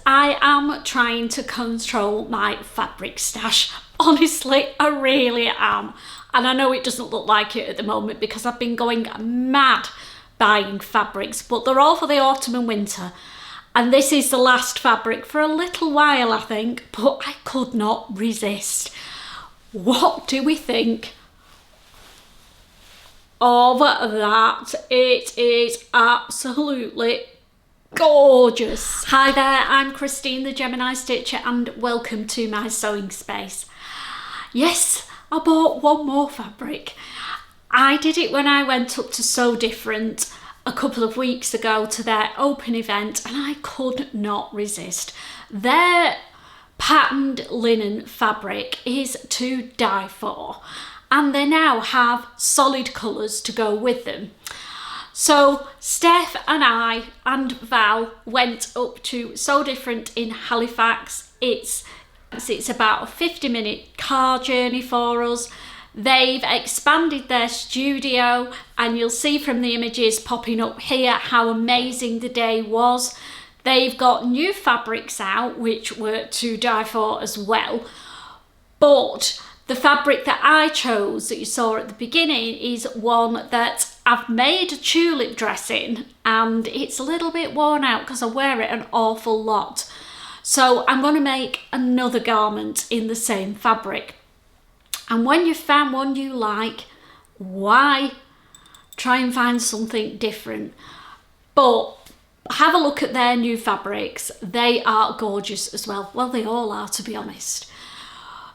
I am trying to control my fabric stash. Honestly, I really am. And I know it doesn't look like it at the moment because I've been going mad buying fabrics, but they're all for the autumn and winter. And this is the last fabric for a little while, I think, but I could not resist. What do we think of that? It is absolutely gorgeous. Hi there, I'm Christine, the Gemini Stitcher, and welcome to my sewing space. Yes, I bought one more fabric. I did it when I went up to Sew Different a couple of weeks ago to their open event, and I could not resist. Their patterned linen fabric is to die for, and they now have solid colours to go with them. So Steph and I and Val went up to Sew Different in Halifax. It's about a 50-minute car journey for us. They've expanded their studio, and you'll see from the images popping up here how amazing the day was. They've got new fabrics out which were to die for as well, but the fabric that I chose that you saw at the beginning is one that I've made a tulip dress in, and it's a little bit worn out because I wear it an awful lot. So I'm going to make another garment in the same fabric. And when you've found one you like, why try and find something different? But have a look at their new fabrics. They are gorgeous as well. Well, they all are, to be honest.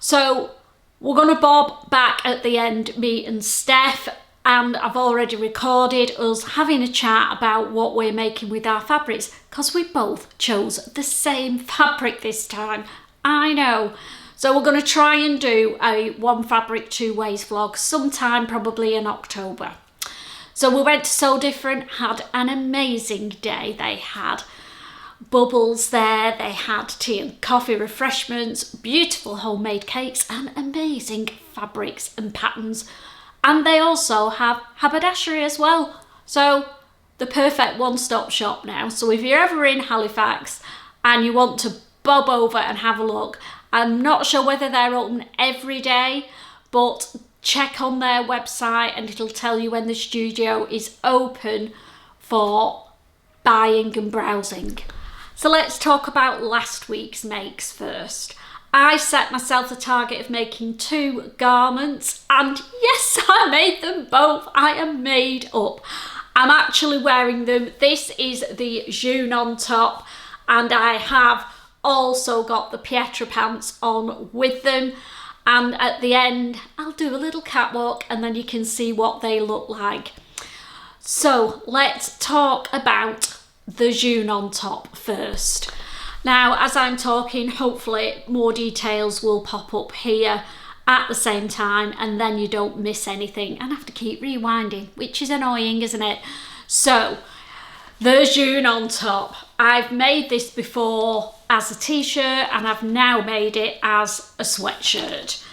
So we're going to bob back at the end, me and Steph, and I've already recorded us having a chat about what we're making with our fabrics, because we both chose the same fabric this time. I know. So we're going to try and do a one fabric two ways vlog sometime probably in October. So we went to Sew Different, had an amazing day. They had bubbles there, they had tea and coffee refreshments, beautiful homemade cakes and amazing fabrics and patterns. And they also have haberdashery as well. So the perfect one-stop shop now. So if you're ever in Halifax and you want to bob over and have a look, I'm not sure whether they're open every day, but check on their website and it'll tell you when the studio is open for buying and browsing. So let's talk about last week's makes first. I set myself the target of making 2 garments, and yes, I made them both. I am made up. I'm actually wearing them. This is the Junon top, and I have also got the Pietra Pants on with them, and at the end I'll do a little catwalk and then you can see what they look like. So let's talk about the Junon top first. Now, as I'm talking, hopefully more details will pop up here at the same time, and then you don't miss anything and have to keep rewinding, which is annoying, isn't it? So the Junon top, I've made this before as a t-shirt and I've now made it as a sweatshirt.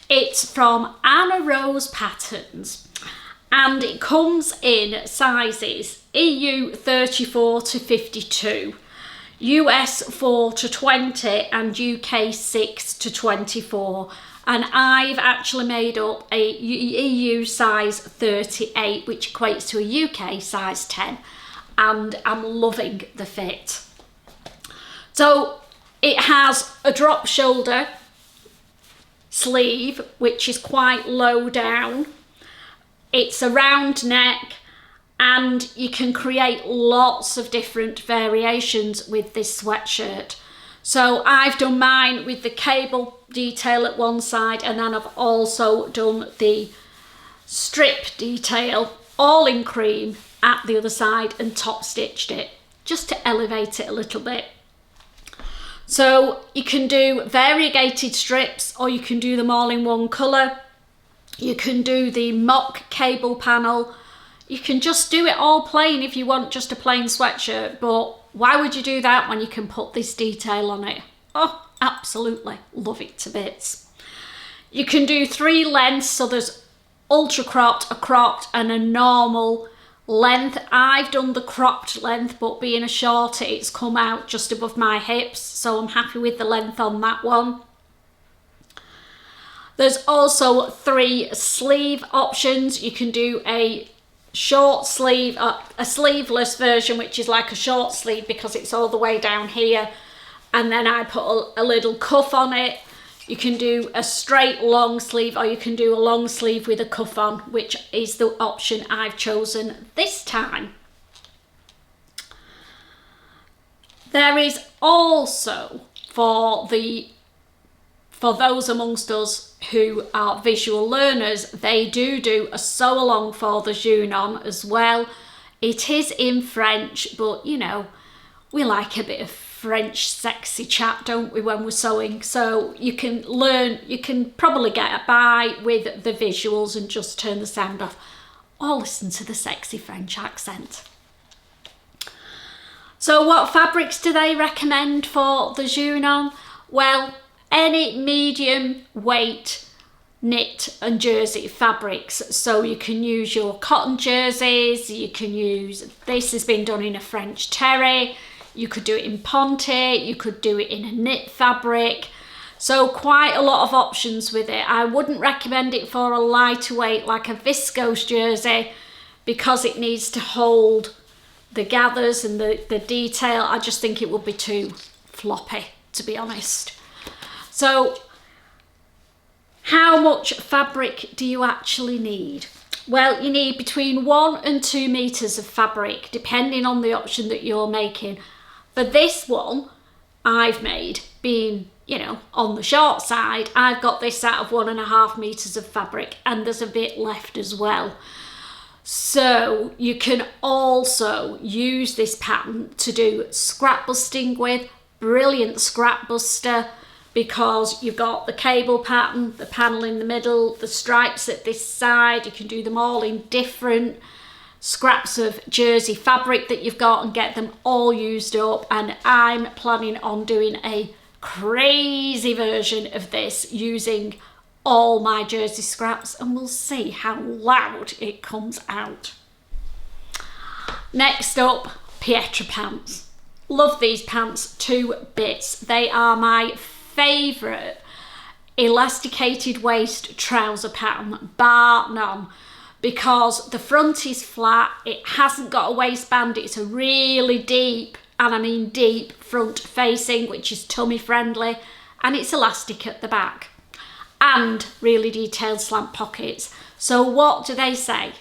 It's from Anna Rose Patterns, and it comes in sizes EU 34 to 52, US 4 to 20 and UK 6 to 24. And I've actually made up a EU size 38, which equates to a UK size 10. And I'm loving the fit. So it has a drop shoulder sleeve, which is quite low down. It's a round neck, and you can create lots of different variations with this sweatshirt. So I've done mine with the cable detail at one side, and then I've also done the strip detail all in cream at the other side and top stitched it just to elevate it a little bit. So you can do variegated strips, or you can do them all in one colour. You can do the mock cable panel. You can just do it all plain if you want just a plain sweatshirt, but why would you do that when you can put this detail on it? Oh, absolutely love it to bits. You can do 3 lengths, so there's ultra cropped, a cropped and a normal Length, I've done the cropped length, but being a short, it's come out just above my hips, so I'm happy with the length on that one. There's also 3 sleeve options. You can do a short sleeve, a sleeveless version, which is like a short sleeve because it's all the way down here, and then I put a little cuff on it. You can do a straight long sleeve, or you can do a long sleeve with a cuff on, which is the option I've chosen this time. There is also, for those amongst us who are visual learners, they do a sew along for the Junon as well. It is in French, but you know, we like a bit of French sexy chat, don't we, when we're sewing? So you can learn, you can probably get by with the visuals and just turn the sound off, or listen to the sexy French accent. So what fabrics do they recommend for the Junon? Well, any medium weight knit and jersey fabrics. So you can use your cotton jerseys, you can use, this has been done in a French terry, you could do it in ponte, you could do it in a knit fabric. So quite a lot of options with it. I wouldn't recommend it for a lighter weight like a viscose jersey because it needs to hold the gathers and the detail. I just think it would be too floppy, to be honest. So how much fabric do you actually need? Well, you need between 1 and 2 meters of fabric, depending on the option that you're making. For this one, I've made, being, you know, on the short side, I've got this out of 1.5 meters of fabric, and there's a bit left as well. So you can also use this pattern to do scrap busting with, brilliant scrap buster, because you've got the cable pattern, the panel in the middle, the stripes at this side. You can do them all in different scraps of jersey fabric that you've got and get them all used up. And I'm planning on doing a crazy version of this using all my jersey scraps, and we'll see how loud it comes out. Next up, Pietra Pants. Love these pants to bits. They are my favourite elasticated waist trouser pattern, bar none, because the front is flat, it hasn't got a waistband, it's a really deep, and I mean deep, front facing, which is tummy friendly, and it's elastic at the back, and really detailed slant pockets. So what do they say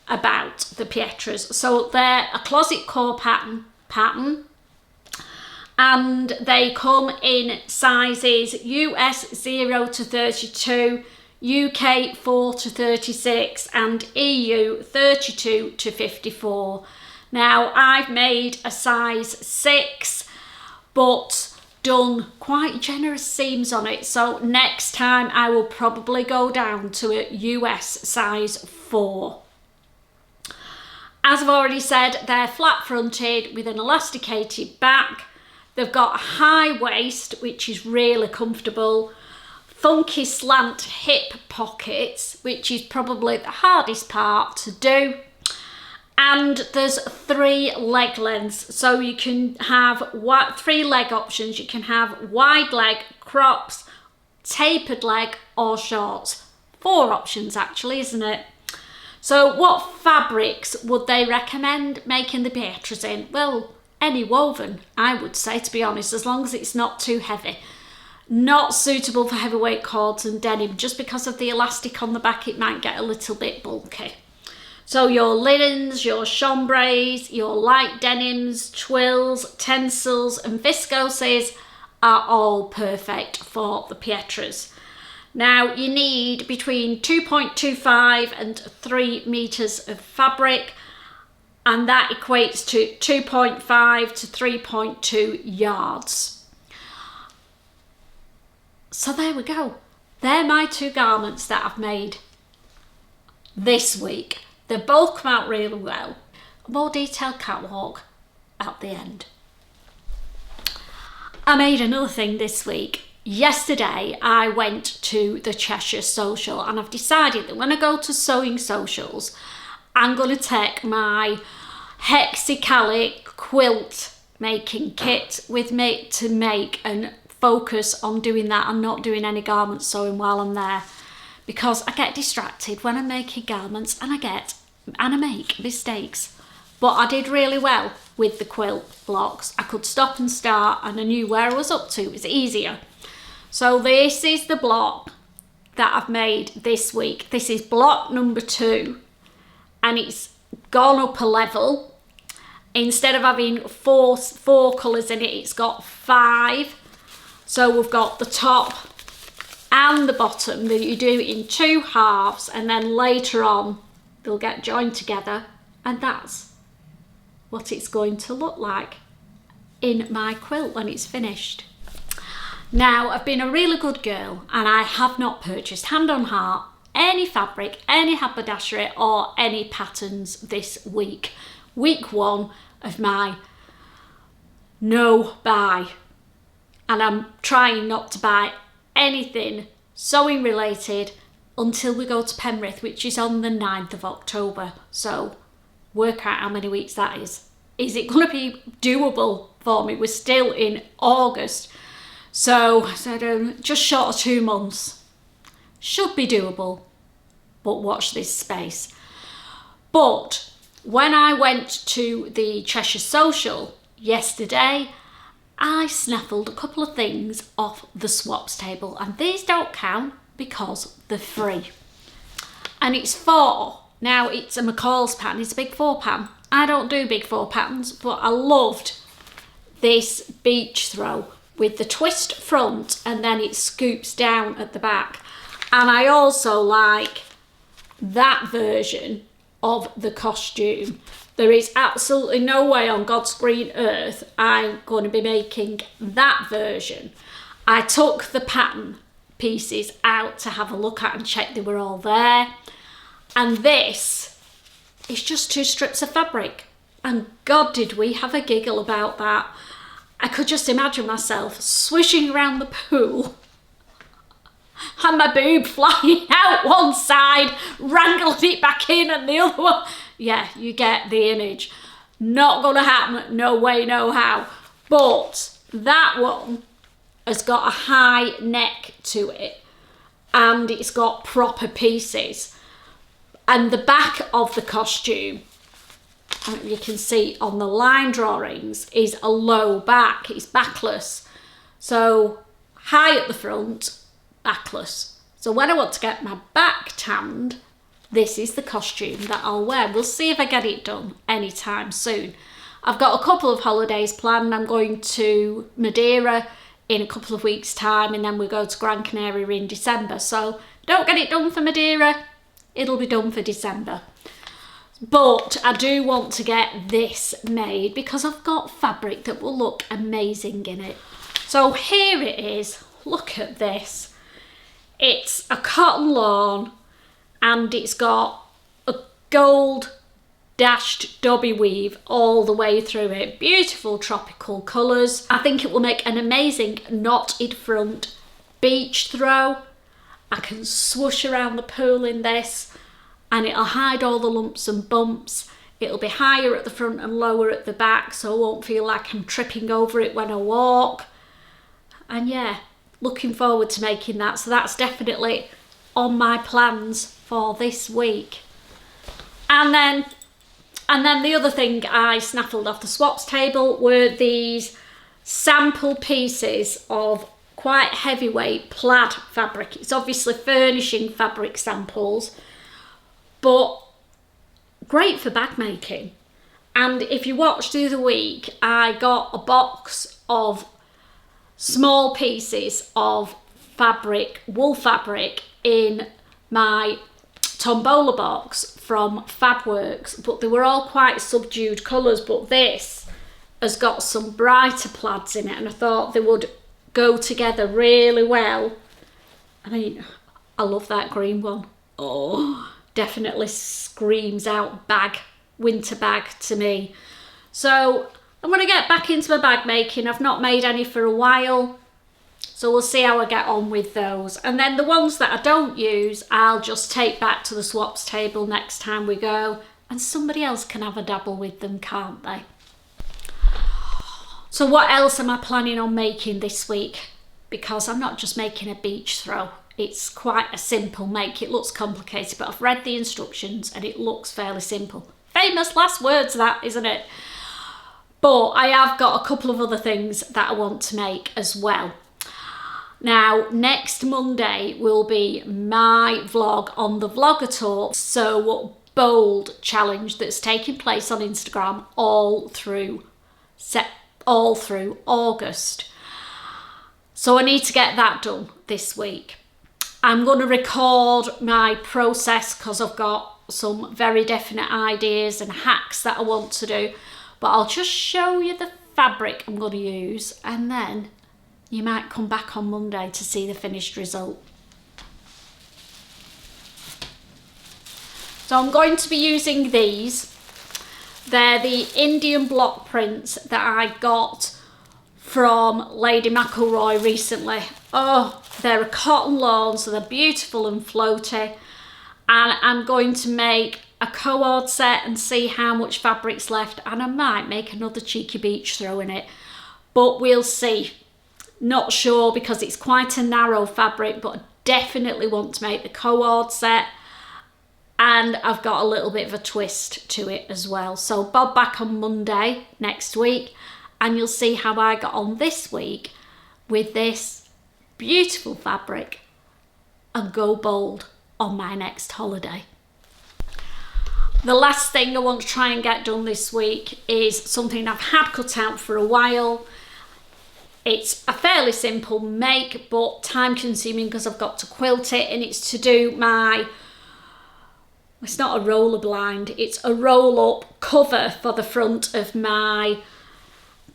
about the Pietras? So they're a closet core pattern, and they come in sizes US 0 to 32, UK 4 to 36, and EU 32 to 54. Now, I've made a size 6, but done quite generous seams on it. So next time I will probably go down to a US size 4. As I've already said, they're flat fronted with an elasticated back. They've got a high waist, which is really comfortable, funky slant hip pockets, which is probably the hardest part to do. And there's 3 leg lengths, so you can have 3 leg options. You can have wide leg, crops, tapered leg, or shorts. 4 options actually, isn't it? So what fabrics would they recommend making the Pietras in? Well, any woven, I would say, to be honest, as long as it's not too heavy. Not suitable for heavyweight cords and denim, just because of the elastic on the back, it might get a little bit bulky. So your linens, your chambrays, your light denims, twills, tencels and viscoses are all perfect for the Pietras. Now you need between 2.25 and 3 meters of fabric, and that equates to 2.5 to 3.2 yards. So there we go. They're my 2 garments that I've made this week. They both come out really well. A more detailed catwalk at the end. I made another thing this week. Yesterday I went to the Cheshire Social, and I've decided that when I go to sewing socials, I'm going to take my hexicalic quilt making kit with me to make and focus on doing that and not doing any garment sewing while I'm there, because I get distracted when I'm making garments and I make mistakes. But I did really well with the quilt blocks. I could stop and start and I knew where I was up to. It was easier. So this is the block that I've made this week. This is block number 2 and it's gone up a level. Instead of having four colours in it, it's got 5. So we've got the top and the bottom that you do in 2 halves, and then later on they'll get joined together, and that's what it's going to look like in my quilt when it's finished. Now, I've been a really good girl and I have not purchased, hand on heart, any fabric, any haberdashery or any patterns this week. Week 1 of my no buy. And I'm trying not to buy anything sewing related until we go to Penrith, which is on the 9th of October. So work out how many weeks that is. Is it going to be doable for me? We're still in August. So just short of 2 months. Should be doable, but watch this space. But when I went to the Cheshire Social yesterday, I snaffled a couple of things off the swaps table, and these don't count because they're free. And it's 4. Now it's a McCall's pattern, it's a big 4 pattern. I don't do big 4 patterns, but I loved this beach throw with the twist front and then it scoops down at the back. And I also like that version of the costume. There is absolutely no way on God's green earth I'm going to be making that version. I took the pattern pieces out to have a look at and check they were all there. And this is just 2 strips of fabric. And God, did we have a giggle about that. I could just imagine myself swishing around the pool and my boob flying out one side, wrangling it back in and the other one. Yeah, you get the image. Not gonna happen, no way, no how. But that one has got a high neck to it and it's got proper pieces. And the back of the costume, you can see on the line drawings, is a low back. It's backless. So high at the front, backless. So when I want to get my back tanned, this is the costume that I'll wear. We'll see if I get it done anytime soon. I've got a couple of holidays planned. I'm going to Madeira in a couple of weeks' time, and then we go to Gran Canaria in December. So don't get it done for Madeira, it'll be done for December. But I do want to get this made because I've got fabric that will look amazing in it. So here it is. Look at this. It's a cotton lawn and it's got a gold dashed dobby weave all the way through it. Beautiful tropical colours. I think it will make an amazing knotted front beach throw. I can swoosh around the pool in this and it'll hide all the lumps and bumps. It'll be higher at the front and lower at the back, so I won't feel like I'm tripping over it when I walk. And yeah, looking forward to making that. So that's definitely on my plans for this week. And then the other thing I snaffled off the swaps table were these sample pieces of quite heavyweight plaid fabric. It's obviously furnishing fabric samples, but great for bag making. And if you watched the other week, I got a box of small pieces of fabric, wool fabric, in my tombola box from Fabworks, but they were all quite subdued colours, but this has got some brighter plaids in it and I thought they would go together really well. I mean, I love that green one. Oh, definitely screams out bag, winter bag to me. So I'm going to get back into my bag making. I've not made any for a while, so we'll see how I get on with those. And then the ones that I don't use, I'll just take back to the swaps table next time we go and somebody else can have a dabble with them, can't they? So what else am I planning on making this week? Because I'm not just making a beach throw. It's quite a simple make. It looks complicated, but I've read the instructions and it looks fairly simple. Famous last words, that, isn't it? But I have got a couple of other things that I want to make as well. Now, next Monday will be my vlog on the Vlogger Tour So Bold challenge that's taking place on Instagram all through August. So I need to get that done this week. I'm going to record my process because I've got some very definite ideas and hacks that I want to do. But I'll just show you the fabric I'm going to use, and then you might come back on Monday to see the finished result. So I'm going to be using these. They're the Indian block prints that I got from Lady McElroy recently. Oh, they're a cotton lawn, so they're beautiful and floaty. And I'm going to make a cord set and see how much fabric's left, and I might make another cheeky beach throw in it, but we'll see. Not sure because it's quite a narrow fabric, but I definitely want to make the cord set, and I've got a little bit of a twist to it as well. So bob back on Monday next week and you'll see how I got on this week with this beautiful fabric and go bold on my next holiday. The last thing I want to try and get done this week is something I've had cut out for a while. It's a fairly simple make, but time consuming because I've got to quilt it, and it's to do it's not a roller blind, it's a roll up cover for the front of my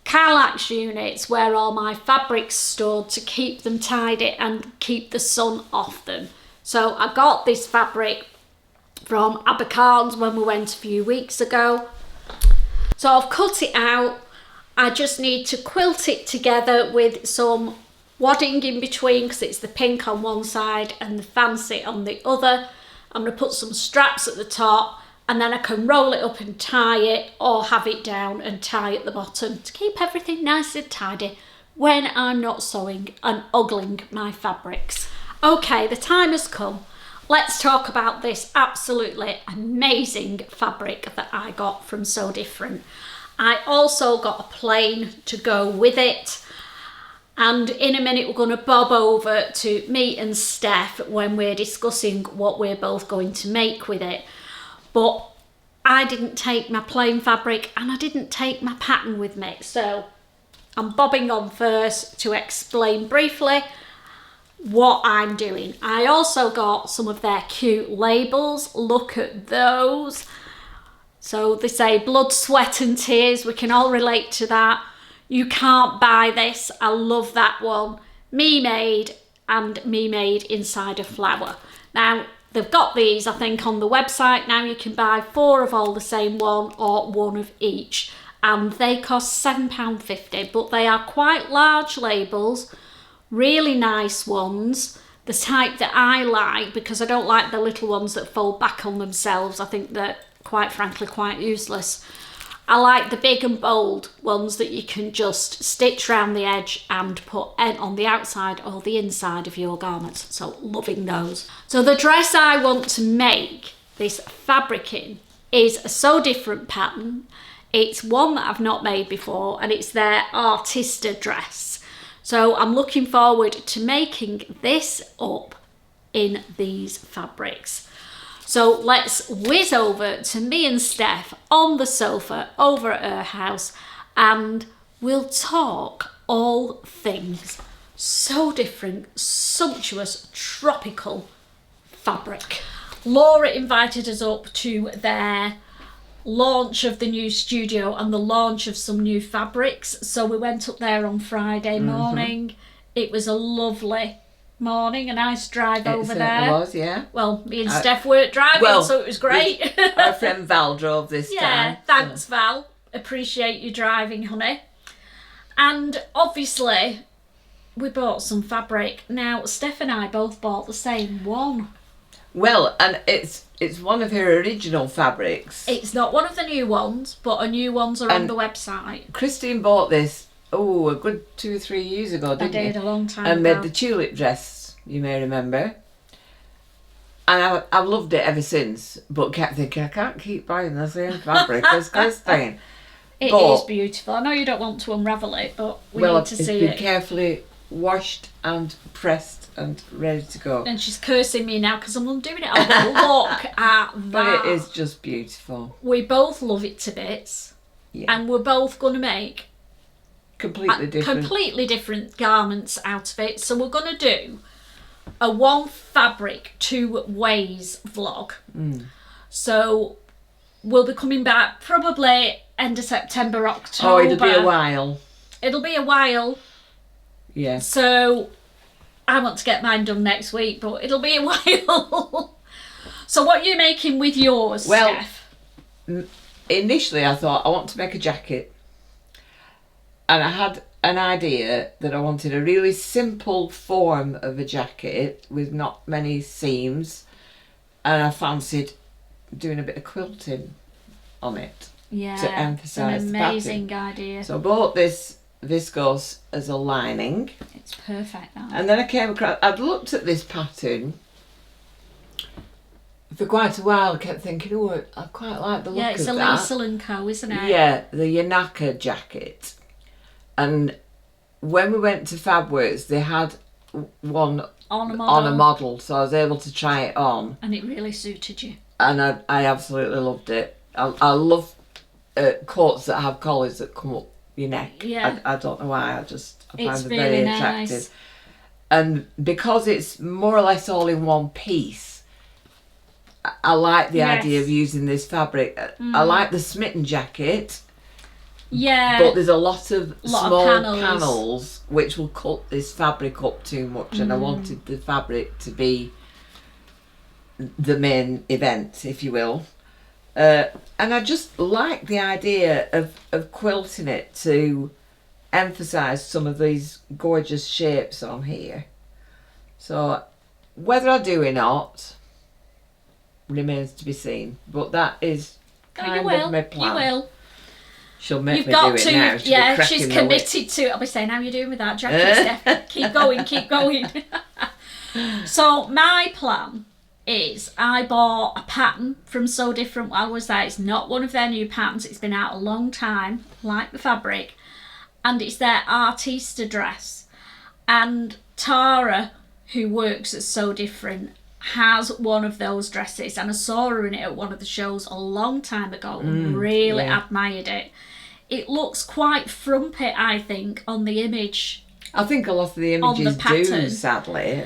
Carlax units where all my fabric's stored to keep them tidy and keep the sun off them. So I got this fabric from Abercarn's when we went a few weeks ago. So I've cut it out. I just need to quilt it together with some wadding in between because it's the pink on one side and the fancy on the other. I'm going to put some straps at the top, and then I can roll it up and tie it, or have it down and tie at the bottom to keep everything nice and tidy when I'm not sewing and ogling my fabrics. Okay, the time has come. Let's talk about this absolutely amazing fabric that I got from So Different. I also got a plain to go with it, and in a minute we're going to bob over to me and Steph when we're discussing what we're both going to make with it. But I didn't take my plain fabric and I didn't take my pattern with me, so I'm bobbing on first to explain briefly what I'm doing. I also got some of their cute labels. Look at those. So they say blood, sweat and tears. We can all relate to that. You can't buy this. I love that one. Me made, and me made inside a flower. Now they've got these, I think, on the website now. You can buy 4 of all the same one or 1 of each, and they cost £7.50, but they are quite large labels. Really nice ones, the type that I like, because I don't like the little ones that fold back on themselves. I think they're, quite frankly, quite useless. I like the big and bold ones that you can just stitch around the edge and put on the outside or the inside of your garments. So loving those. So the dress I want to make this fabric in is a So Different pattern. It's one that I've not made before, and it's their Artista dress. So I'm looking forward to making this up in these fabrics. So let's whiz over to me and Steph on the sofa over at her house, and we'll talk all things So Different, sumptuous, tropical fabric. Laura invited us up to their launch of the new studio and the launch of some new fabrics, so we went up there on Friday morning. It was a lovely morning, a nice drive over there. It was, yeah. Well, me and Steph weren't driving, so it was great. Our friend Val drove this time. Yeah, thanks Val. Appreciate you driving, honey. And obviously we bought some fabric. Now Steph and I both bought the same one. Well, and it's one of her original fabrics. It's not one of the new ones, but her new ones are on the website. Christine bought this, a good 2 or 3 years ago, didn't I did, you? a long time and ago. made the tulip dress, you may remember. And I've loved it ever since, but kept thinking, I can't keep buying the same fabric as Christine. It is beautiful. I know you don't want to unravel it, but we need to see it. It's been carefully washed and pressed and ready to go. And she's cursing me now because I'm undoing it. Oh, but look at that. But it is just beautiful. We both love it to bits. Yeah. And we're both going to make completely different garments out of it. So we're going to do a one fabric, two ways vlog. So we'll be coming back probably end of September, October. Oh, it'll be a while. It'll be a while. Yeah. So I want to get mine done next week, but it'll be a while. So what are you making with yours, Steph? Initially I thought I want to make a jacket. And I had an idea that I wanted a really simple form of a jacket with not many seams, and I fancied doing a bit of quilting on it to emphasise the pattern. Amazing idea. So I bought this viscose as a lining. It's perfect now. And then I came across, I'd looked at this pattern for quite a while. I kept thinking, oh, I quite like the look of that. Yeah, it's a Liesl & Co, isn't it? Yeah, the Yanaka jacket. And when we went to Fabworks, they had one on a model, so I was able to try it on. And it really suited you. And I absolutely loved it. I love coats that have collars that come up your neck. Yeah. I don't know why, I find them really very attractive. Nice. And because it's more or less all in one piece, I like the idea of using this fabric. I like the smitten jacket. Yeah. But there's a lot of small panels which will cut this fabric up too much, and I wanted the fabric to be the main event, if you will. And I just like the idea of quilting it to emphasise some of these gorgeous shapes on here. So whether I do or not remains to be seen, but that is kind of my plan. You will. She'll make me do it now. Yeah, she's committed to it. I'll be saying, how are you doing with that jacket, Steph? Keep going, keep going. So my plan is I bought a pattern from So Different while I was there. It's not one of their new patterns. It's been out a long time, like the fabric. And it's their Artista dress. And Tara, who works at So Different, has one of those dresses. And I saw her in it at one of the shows a long time ago and really admired it. It looks quite frumpy, I think, on the image. I think a lot of the images do, sadly.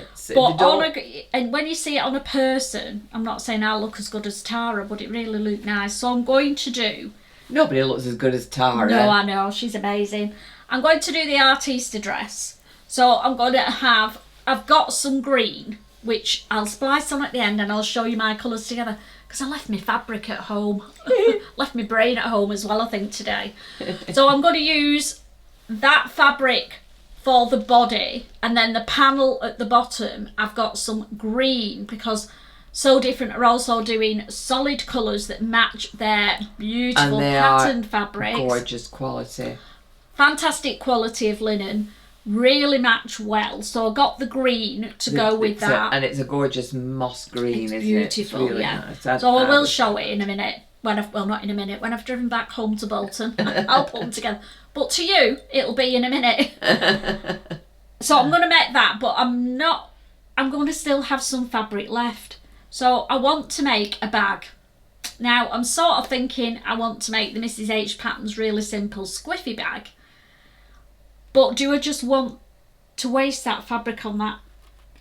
And when you see it on a person, I'm not saying I look as good as Tara, but it really looked nice. So I'm going to do... Nobody looks as good as Tara. No, I know. She's amazing. I'm going to do the Artista dress. So I'm going to have... I've got some green, which I'll splice on at the end, and I'll show you my colours together. Because I left my fabric at home. Left my brain at home as well, I think, today. So I'm going to use that fabric for the body, and then the panel at the bottom, I've got some green, because So Different are also doing solid colours that match their beautiful patterned fabrics. Gorgeous quality. Fantastic quality of linen. Really match well, so I got the green to go with that. And it's a gorgeous moss green, isn't it? It's beautiful, really nice. So I will show it in a minute. Not in a minute, when I've driven back home to Bolton. I'll put them together. But to you, it'll be in a minute. So I'm going to make that, but I'm going to still have some fabric left. So I want to make a bag. Now, I'm sort of thinking I want to make the Mrs. H Patterns really simple squiffy bag. But do I just want to waste that fabric on that?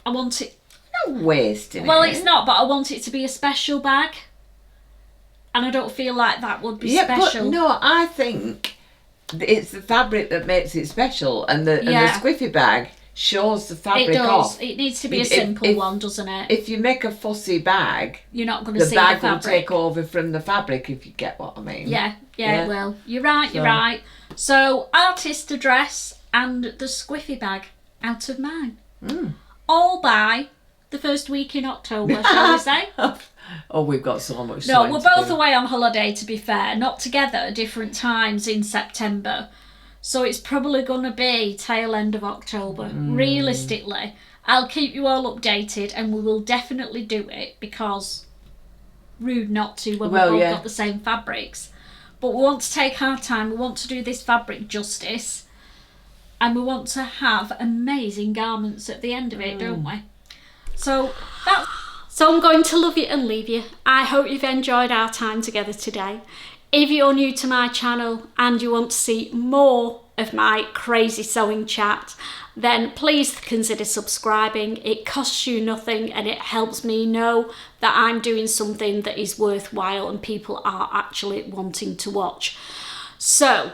I want it... Not wasting it. Well, it's not, but I want it to be a special bag. And I don't feel like that would be special. But no, I think it's the fabric that makes it special. And the squiffy bag shows the fabric off. It needs to be a simple one, doesn't it? If you make a fussy bag... You're not going to see the fabric. The bag will take over from the fabric, if you get what I mean. Yeah, it will. You're right. So, Artista dress and the squiffy bag out of mine. All by the first week in October, shall we say? Oh, we've got so much. No, we're both away on holiday, to be fair. Not together, different times in September. So it's probably going to be tail end of October. Realistically, I'll keep you all updated, and we will definitely do it, because rude not to when we've both got the same fabrics. But we want to take our time. We want to do this fabric justice, and we want to have amazing garments at the end of it, don't we? So I'm going to love you and leave you. I hope you've enjoyed our time together today. If you're new to my channel and you want to see more of my crazy sewing chat, then please consider subscribing. It costs you nothing, and it helps me know that I'm doing something that is worthwhile and people are actually wanting to watch. So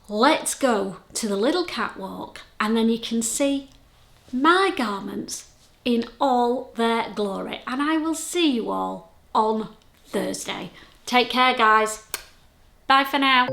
let's go to the little catwalk, and then you can see my garments in all their glory. And I will see you all on Thursday. Take care, guys. Bye for now.